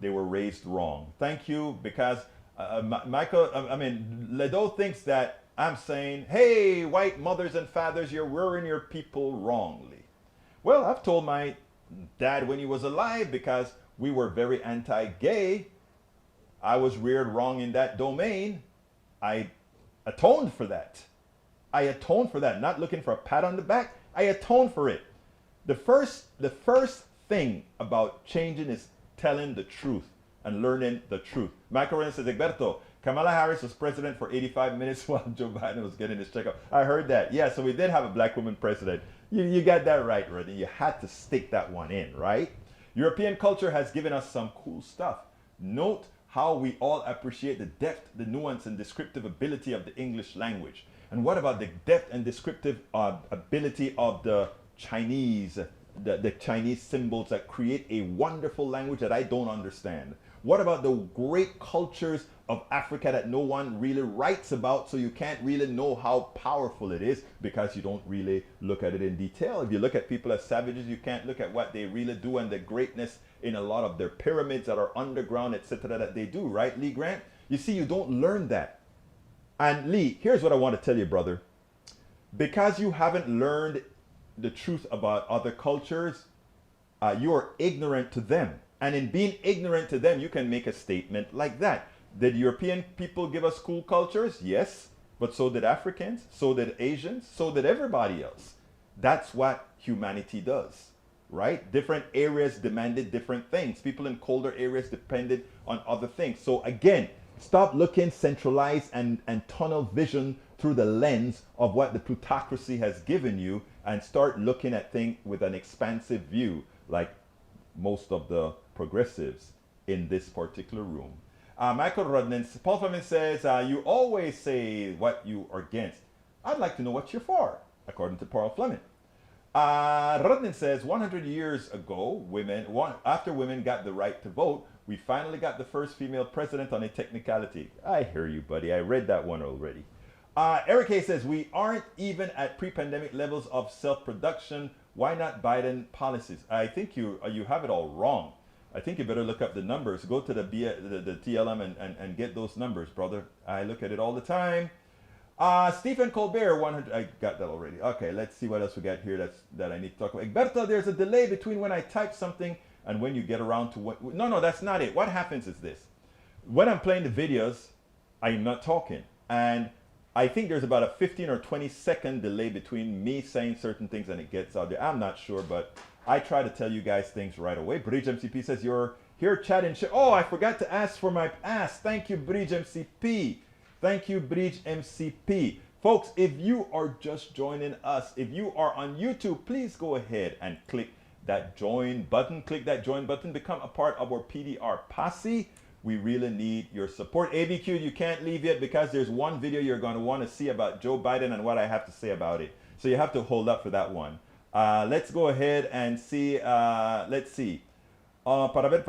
they were raised wrong. Thank you, because Ledo thinks that I'm saying, hey, white mothers and fathers, you're rearing your people wrongly. Well, I've told my dad when he was alive, because we were very anti-gay, I was reared wrong in that domain. I atoned for that. I atoned for that, not looking for a pat on the back. I atoned for it. The first thing about changing is telling the truth and learning the truth. Michael Ren says, Egberto, Kamala Harris was president for 85 minutes while Joe Biden was getting his checkup. I heard that. Yeah, so we did have a black woman president. You got that right, Rodney. You had to stick that one in, right? European culture has given us some cool stuff. Note how we all appreciate the depth, the nuance, and descriptive ability of the English language. And what about the depth and descriptive ability of the Chinese, the Chinese symbols that create a wonderful language that I don't understand? What about the great cultures of Africa that no one really writes about, so you can't really know how powerful it is because you don't really look at it in detail? If you look at people as savages, you can't look at what they really do and the greatness in a lot of their pyramids that are underground, etc., that they do, right, Lee Grant? You see, you don't learn that. And Lee, here's what I want to tell you, brother. Because you haven't learned the truth about other cultures, you are ignorant to them. And in being ignorant to them, you can make a statement like that. Did European people give us cool cultures? Yes. But so did Africans, so did Asians, so did everybody else. That's what humanity does, right? Different areas demanded different things. People in colder areas depended on other things. So again, stop looking centralized and tunnel vision through the lens of what the plutocracy has given you and start looking at things with an expansive view, like most of the progressives in this particular room. Michael Rudnan, Paul Fleming says, you always say what you are against. I'd like to know what you're for, according to Paul Fleming. Rudnan says, 100 years ago, after women got the right to vote, we finally got the first female president on a technicality. I hear you, buddy. I read that one already. Eric Hay says, we aren't even at pre-pandemic levels of self-production. Why not Biden policies? I think you have it all wrong. I think you better look up the numbers. Go to the TLM and get those numbers, brother. I look at it all the time. Stephen Colbert, 100. I got that already. Okay, let's see what else we got here that I need to talk about. Egberto, there's a delay between when I type something and when you get around to what. No, that's not it. What happens is this. When I'm playing the videos, I'm not talking. And I think there's about a 15 or 20 second delay between me saying certain things and it gets out there. I'm not sure, but I try to tell you guys things right away. Bridge MCP says you're here chatting. Oh, I forgot to ask for my ask. Thank you, Bridge MCP. Thank you, Bridge MCP. Folks, if you are just joining us, if you are on YouTube, please go ahead and click that join button. Click that join button. Become a part of our PDR posse. We really need your support. ABQ, you can't leave yet because there's one video you're going to want to see about Joe Biden and what I have to say about it. So you have to hold up for that one. Let's go ahead and see. Let's see. Para ver.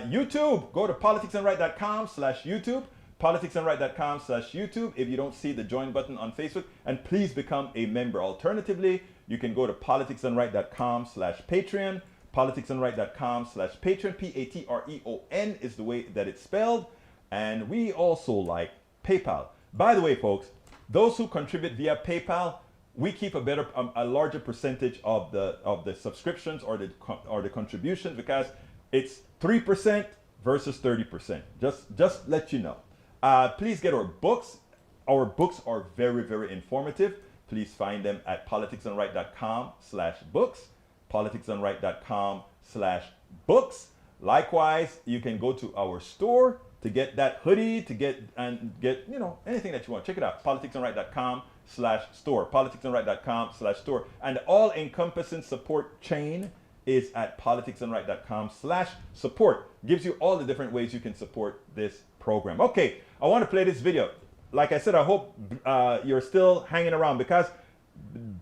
YouTube, go to politicsandright.com/YouTube. politicsandright.com/YouTube if you don't see the join button on Facebook, and please become a member. Alternatively, you can go to politicsandright.com/Patreon. politicsandright.com/Patreon. Patreon is the way that it's spelled. And we also like PayPal. By the way, folks, those who contribute via PayPal, we keep a larger percentage of the subscriptions or the contributions because it's 3% versus 30%. Just let you know. Please get our books. Our books are very, very informative. Please find them at politicsandright.com/books. politicsandright.com/books. Likewise, you can go to our store to get that hoodie, to get anything that you want. Check it out, politicsandright.com/store. politicsandright.com/store. And all encompassing support chain is at politicsandright.com/support. Gives you all the different ways you can support this program. Okay, I want to play this video. Like I said, I hope you're still hanging around because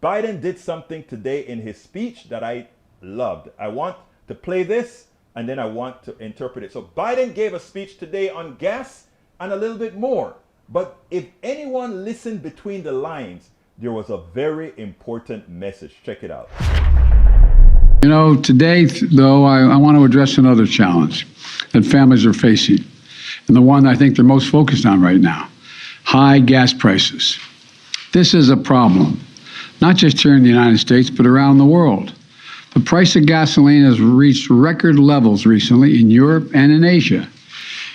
Biden did something today in his speech that I loved. I want to play this and then I want to interpret it. So Biden gave a speech today on gas and a little bit more. But if anyone listened between the lines, there was a very important message. Check it out. You know, today, though, I want to address another challenge that families are facing, and the one I think they're most focused on right now, high gas prices. This is a problem, not just here in the United States, but around the world. The price of gasoline has reached record levels recently in Europe and in Asia.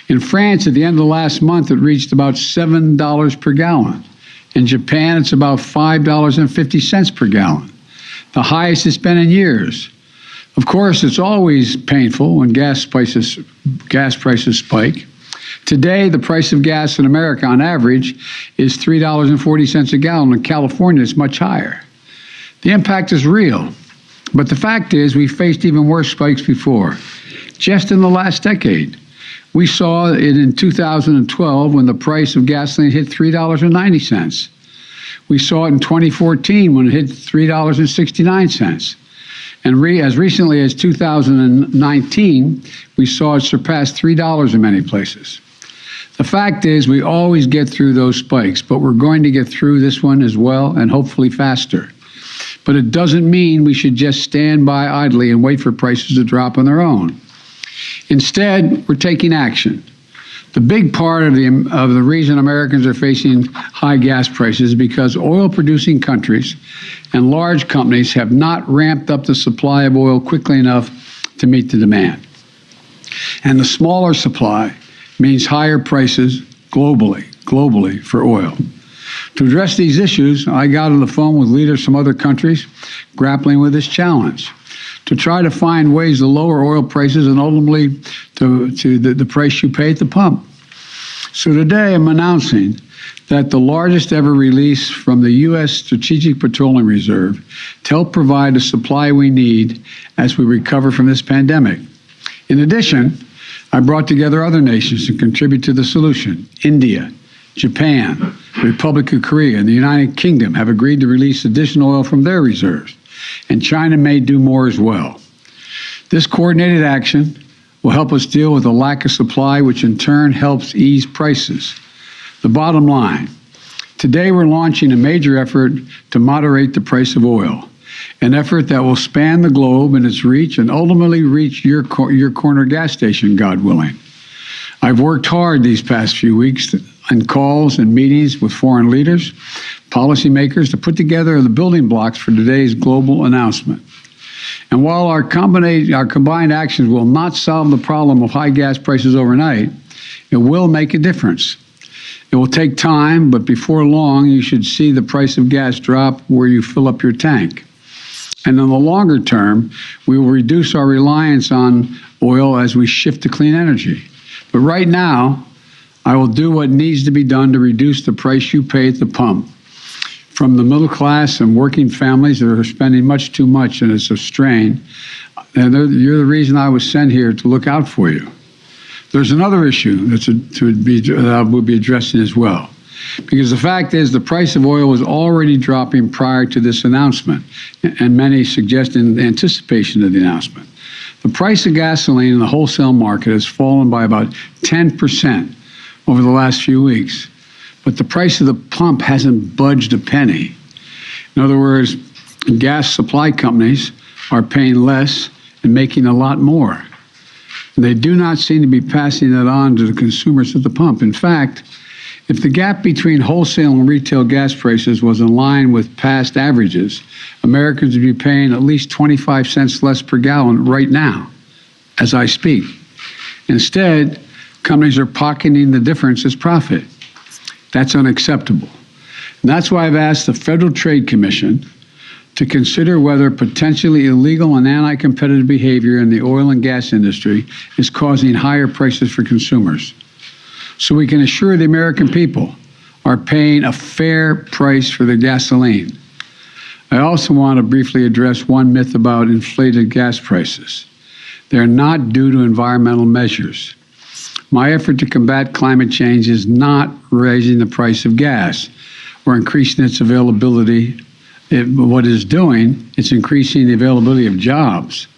In France, at the end of last month, it reached about $7 per gallon. In Japan, it's about $5.50 per gallon, the highest it's been in years. Of course, it's always painful when gas prices gas prices spike. Today, the price of gas in America on average is $3.40 a gallon. In California, it's much higher. The impact is real, but the fact is we faced even worse spikes before. Just in the last decade, we saw it in 2012 when the price of gasoline hit $3.90. We saw it in 2014 when it hit $3.69. And as recently as 2019, we saw it surpass $3 in many places. The fact is we always get through those spikes, but we're going to get through this one as well and hopefully faster. But it doesn't mean we should just stand by idly and wait for prices to drop on their own. Instead, we're taking action. The big part of the reason Americans are facing high gas prices is because oil-producing countries and large companies have not ramped up the supply of oil quickly enough to meet the demand. And the smaller supply means higher prices globally for oil. To address these issues, I got on the phone with leaders from other countries grappling with this challenge to try to find ways to lower oil prices and ultimately to the price you pay at the pump. So today I'm announcing that the largest ever release from the U.S. Strategic Petroleum Reserve to help provide the supply we need as we recover from this pandemic. In addition, I brought together other nations to contribute to the solution. India, Japan, the Republic of Korea, and the United Kingdom have agreed to release additional oil from their reserves, and China may do more as well. This coordinated action will help us deal with the lack of supply, which in turn helps ease prices. The bottom line, today we're launching a major effort to moderate the price of oil, an effort that will span the globe in its reach and ultimately reach your corner gas station, God willing. I've worked hard these past few weeks on calls and meetings with foreign leaders, policymakers to put together the building blocks for today's global announcement. And while our combined actions will not solve the problem of high gas prices overnight, it will make a difference. It will take time, but before long, you should see the price of gas drop where you fill up your tank. And in the longer term, we will reduce our reliance on oil as we shift to clean energy. But right now, I will do what needs to be done to reduce the price you pay at the pump. From the middle class and working families that are spending much too much and it's a strain, and you're the reason I was sent here to look out for you. There's another issue that I will be addressing as well, because the fact is the price of oil was already dropping prior to this announcement, and many suggest in anticipation of the announcement. The price of gasoline in the wholesale market has fallen by about 10% over the last few weeks, but the price of the pump hasn't budged a penny. In other words, gas supply companies are paying less and making a lot more. They do not seem to be passing that on to the consumers at the pump. In fact, if the gap between wholesale and retail gas prices was in line with past averages, Americans would be paying at least 25 cents less per gallon right now, as I speak. Instead, companies are pocketing the difference as profit. That's unacceptable. And that's why I've asked the Federal Trade Commission to consider whether potentially illegal and anti-competitive behavior in the oil and gas industry is causing higher prices for consumers, so we can assure the American people are paying a fair price for their gasoline. I also want to briefly address one myth about inflated gas prices. They're not due to environmental measures. My effort to combat climate change is not raising the price of gas or increasing its availability. What it's doing, it's increasing the availability of jobs.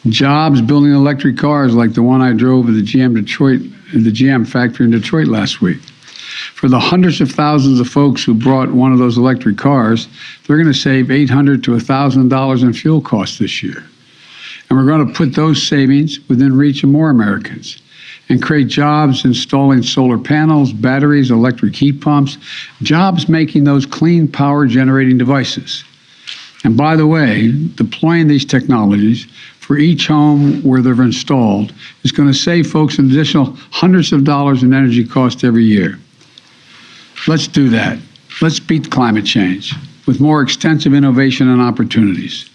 Jobs building electric cars like the one I drove at the GM factory in Detroit last week. For the hundreds of thousands of folks who brought one of those electric cars, they're going to save $800 to $1,000 in fuel costs this year. And we're going to put those savings within reach of more Americans and create jobs installing solar panels, batteries, electric heat pumps, jobs making those clean power generating devices. And by the way, deploying these technologies for each home where they're installed is going to save folks an additional hundreds of dollars in energy costs every year. Let's do that. Let's beat climate change with more extensive innovation and opportunities.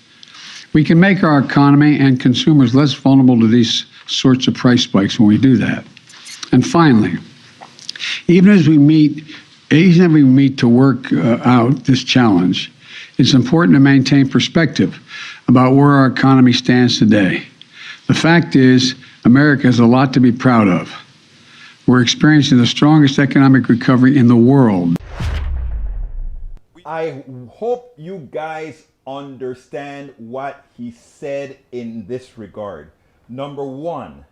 We can make our economy and consumers less vulnerable to these sorts of price spikes when we do that. And finally, even as we meet to work out this challenge, it's important to maintain perspective about where our economy stands today. The fact is, America has a lot to be proud of. We're experiencing the strongest economic recovery in the world. I hope you guys understand what he said in this regard. Number one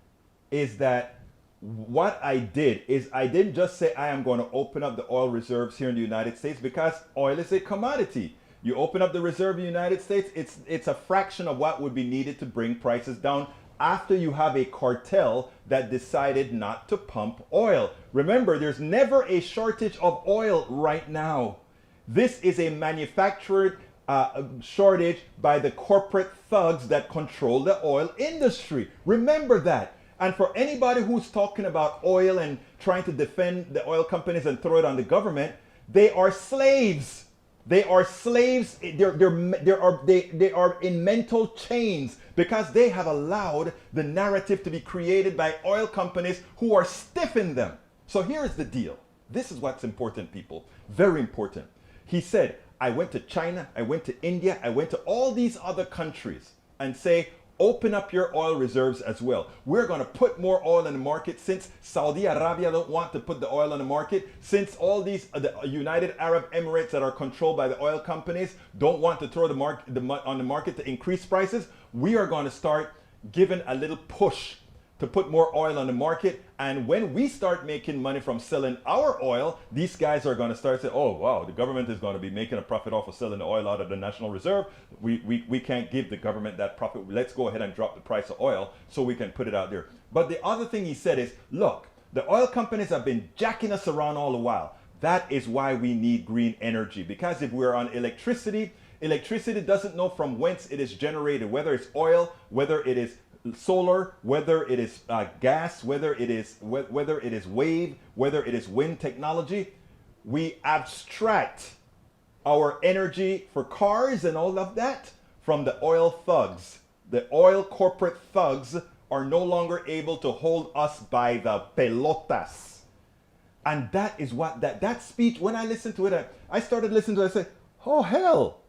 is that what I did is I didn't just say I am going to open up the oil reserves here in the United States, because oil is a commodity. You open up the reserve in the United States, it's a fraction of what would be needed to bring prices down after you have a cartel that decided not to pump oil. Remember, there's never a shortage of oil right now. This is a manufactured shortage by the corporate thugs that control the oil industry. Remember that. And for anybody who's talking about oil and trying to defend the oil companies and throw it on the government, they are slaves. They are slaves. They are in mental chains because they have allowed the narrative to be created by oil companies who are stiffing them. So here's the deal. This is what's important, people. Very important. He said, I went to China, I went to India, I went to all these other countries and say, open up your oil reserves as well. We're going to put more oil in the market, since Saudi Arabia don't want to put the oil on the market, since all these the United Arab Emirates that are controlled by the oil companies don't want to throw on the market to increase prices. We are going to start giving a little push to put more oil on the market. And when we start making money from selling our oil, these guys are going to start saying, oh, wow, the government is going to be making a profit off of selling the oil out of the National Reserve. We can't give the government that profit. Let's go ahead and drop the price of oil so we can put it out there. But the other thing he said is, look, the oil companies have been jacking us around all the while. That is why we need green energy. Because if we're on electricity, electricity doesn't know from whence it is generated, whether it's oil, whether it is solar, whether it is gas, whether it is wave, whether it is wind technology. We abstract our energy for cars and all of that from the oil thugs. The oil corporate thugs are no longer able to hold us by the pelotas. And that is what that speech, when I listened to it, I started listening to it, I said, oh hell,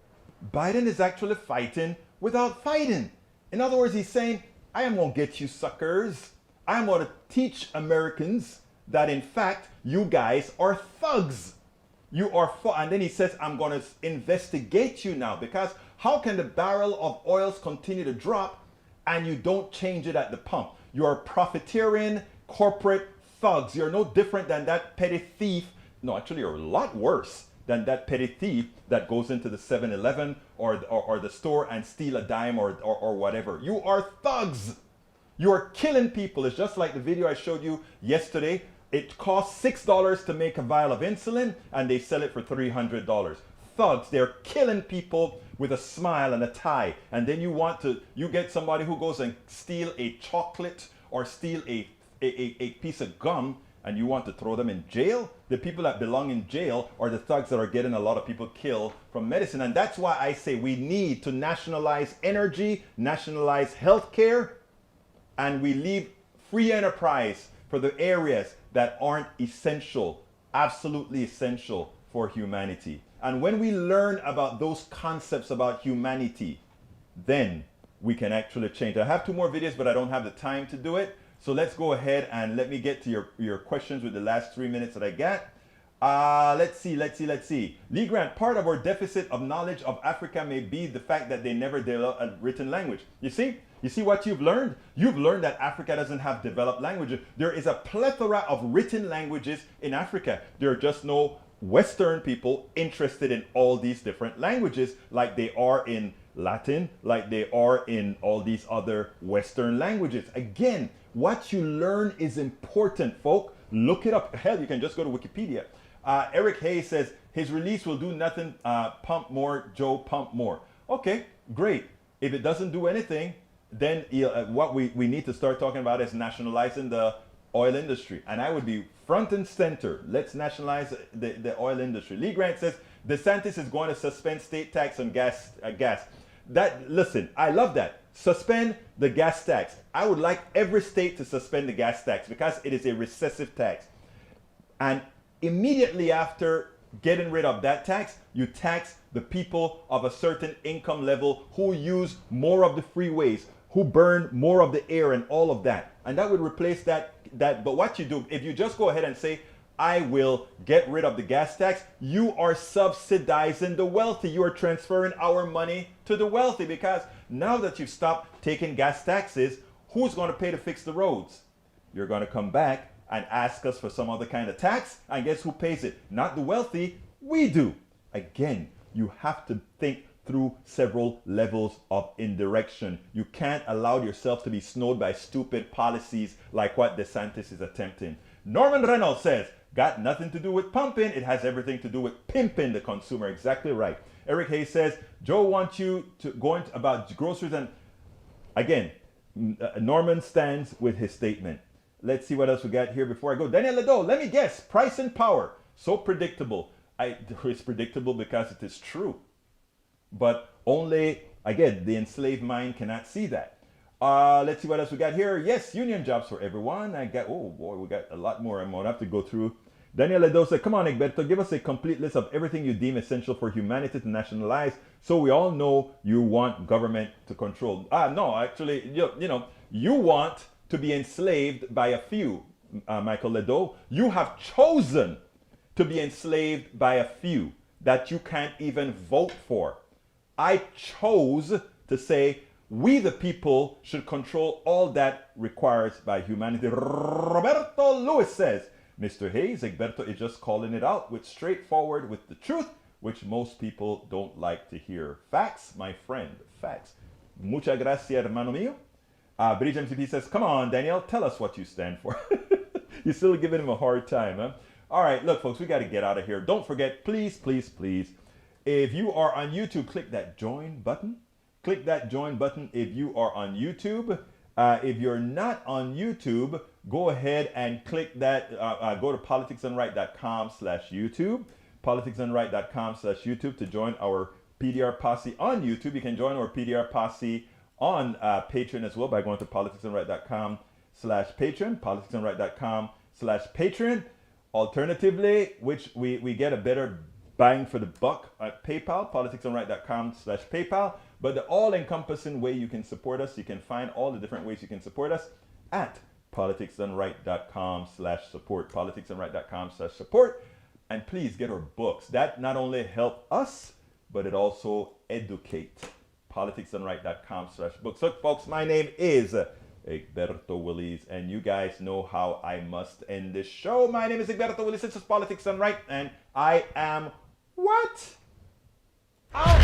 Biden is actually fighting without fighting. In other words, he's saying, I am going to get you suckers. I am going to teach Americans that in fact, you guys are thugs. You are, and then he says, I'm going to investigate you now, because how can the barrel of oils continue to drop and you don't change it at the pump? You are profiteering corporate thugs. You're no different than that petty thief. No, actually, you're a lot worse than that petty thief that goes into the 7-Eleven or the store and steal a dime or whatever. You are thugs. You are killing people. It's just like the video I showed you yesterday. It costs $6 to make a vial of insulin and they sell it for $300. Thugs, they're killing people with a smile and a tie. And then you get somebody who goes and steal a chocolate or steal a piece of gum, and you want to throw them in jail? The people that belong in jail are the thugs that are getting a lot of people killed from medicine. And that's why I say we need to nationalize energy, nationalize healthcare, and we leave free enterprise for the areas that aren't essential, absolutely essential for humanity. And when we learn about those concepts about humanity, then we can actually change. I have 2 more videos, but I don't have the time to do it. So let's go ahead and let me get to your questions with the last 3 minutes that I got. Let's see. Lee Grant, part of our deficit of knowledge of Africa may be the fact that they never developed a written language. You see what you've learned? You've learned that Africa doesn't have developed languages. There is a plethora of written languages in Africa. There are just no Western people interested in all these different languages like they are in Latin, like they are in all these other Western languages. Again, what you learn is important, folk. Look it up. Hell, you can just go to Wikipedia. Eric Hayes says, his release will do nothing. Pump more, Joe, pump more. Okay, great. If it doesn't do anything, then what we need to start talking about is nationalizing the oil industry. And I would be front and center. Let's nationalize the oil industry. Lee Grant says, DeSantis is going to suspend state tax on gas. Listen, I love that. Suspend the gas tax. I would like every state to suspend the gas tax because it is a recessive tax. And immediately after getting rid of that tax, you tax the people of a certain income level who use more of the freeways, who burn more of the air and all of that. And that would replace that. But what you do, if you just go ahead and say, I will get rid of the gas tax, you are subsidizing the wealthy. You are transferring our money to the wealthy, because now that you've stopped taking gas taxes, who's going to pay to fix the roads? You're going to come back and ask us for some other kind of tax, and guess who pays it? Not the wealthy, we do. Again, you have to think through several levels of indirection. You can't allow yourself to be snowed by stupid policies like what DeSantis is attempting. Norman Reynolds says, got nothing to do with pumping, it has everything to do with pimping the consumer. Exactly right. Eric Hayes says, Joe wants you to go into about groceries, and again, Norman stands with his statement. Let's see what else we got here before I go. Daniel Ledo, let me guess, price and power. So predictable. It's predictable because it is true. But only, again, the enslaved mind cannot see that. Let's see what else we got here. Yes, union jobs for everyone. Oh boy, we got a lot more. I'm gonna have to go through. Daniel Ledo said, come on, Egberto, give us a complete list of everything you deem essential for humanity to nationalize, so we all know you want government to control. No, actually, you want to be enslaved by a few, Michael Ledo. You have chosen to be enslaved by a few that you can't even vote for. I chose to say, we the people should control all that requires by humanity. Roberto Lewis says, Mr. Hayes, Egberto is just calling it out straightforward with the truth, which most people don't like to hear. Facts, my friend, facts. Muchas gracias, hermano mío. Bridge MCP says, come on, Daniel, tell us what you stand for. You're still giving him a hard time, huh? All right, look, folks, we got to get out of here. Don't forget, please, please, please, if you are on YouTube, click that join button. Click that join button if you are on YouTube. If you're not on YouTube, go ahead and click that. Go to politicsandright.com/YouTube. Politicsandright.com/YouTube to join our PDR Posse on YouTube. You can join our PDR Posse on Patreon as well by going to politicsandright.com/Patreon. Politicsandright.com/Patreon. Alternatively, which we get a better bang for the buck at PayPal, politicsandright.com/PayPal. But the all-encompassing way you can support us, you can find all the different ways you can support us at politicsandright.com/support, politicsandright.com/support. And please get our books. That not only help us, but it also educate. politicsandright.com/books. Look, folks, my name is Egberto Willies, and you guys know how I must end this show. My name is Egberto Willies. This is Politics and Right, and I am what? Out!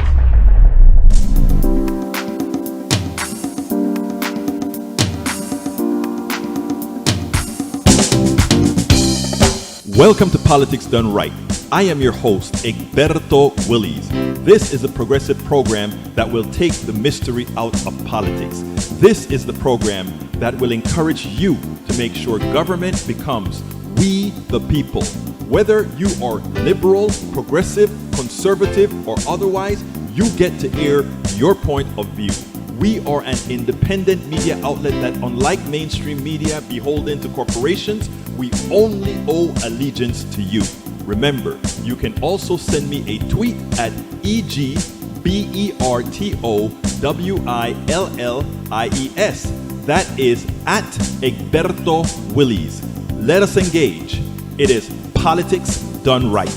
Welcome to Politics Done Right. I am your host, Egberto Willies. This is a progressive program that will take the mystery out of politics. This is the program that will encourage you to make sure government becomes we the people. Whether you are liberal, progressive, conservative, or otherwise, you get to air your point of view. We are an independent media outlet that, unlike mainstream media beholden to corporations, we only owe allegiance to you. Remember, you can also send me a tweet at EGBERTOWILLIES. That is at Egberto Willies. Let us engage. It is Politics Done Right.